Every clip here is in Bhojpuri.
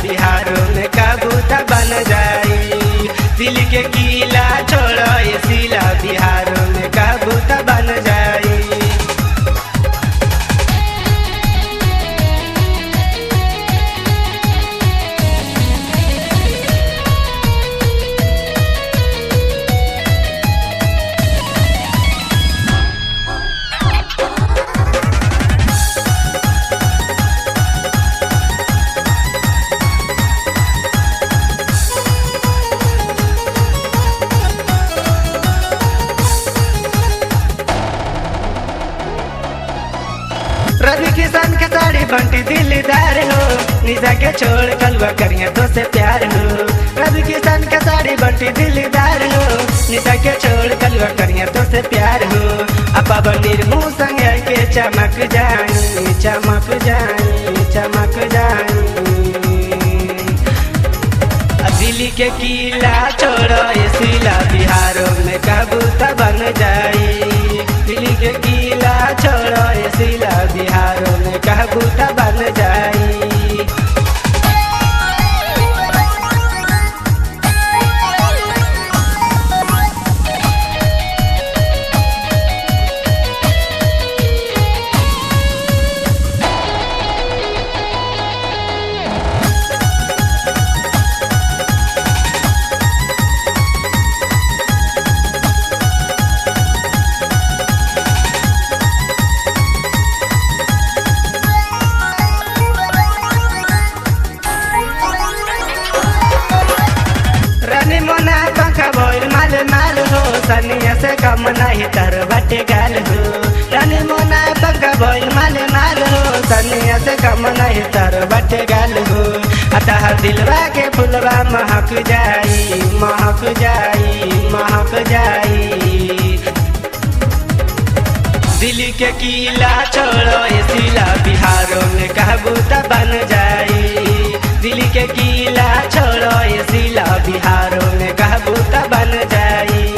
बिहारों में कबूता बन जाई। दिल के किला छोड़ो ये सिला बिहारों में कबूता बन जाई। रवि किसान के साड़ी बंटी दिलदार हो, निशा के छोड़ कलवा करिए तो से प्यार हो। रवि किसान के साड़ी बंटी दिलदार हो, निशा के छोड़ कलवा करिए तो से प्यार हो। अब निर्मू संग के चमक जानी चमक जानी चमक जानी। दिल्ली के किला छोड़ो ये सिला बिहारों में कबूता बन जाई। दिल्ली के किला छोड़ो ये सिला बिहारों में कबूता बन जाई। माल हो सनिया से कम नहीं तर बटे गाल हो। रानी मोना पंखा बोल माल हो सनिया से कम नहीं तर बटे गाल हो। अतः दिलवा के फुलवा महक जाई महक जाई महक जाई। दिल्ली के किला छोड़ो ये सिला बिहारों में कबूता बन जाई। दिल्ली के किला छोड़ो ये सिला बिहारों में कबूता बन जाई।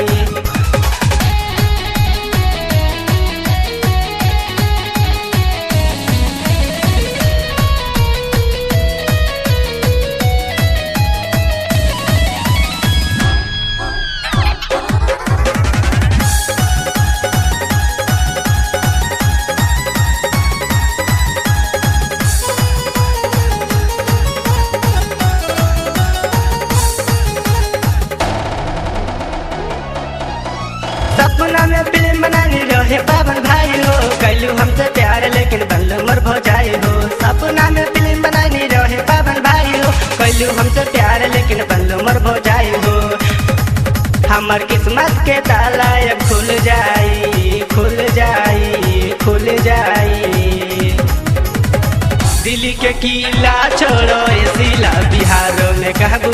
सपना में फिल्म बनानी रहे पावन भाई हो, कैलू हमसे प्यार लेकिन बनलो मर भौजाई हो। सपना में फिल्म बनानी रहे पावन भाई हो, कैलू हमसे प्यार लेकिन बनलो मर भौजाई हो। हमर किस्मत के ताला अब खुल जाई खुल जाई खुल जाई। दिल्ली के किला छोड़ो ये सिला बिहारों में कबूता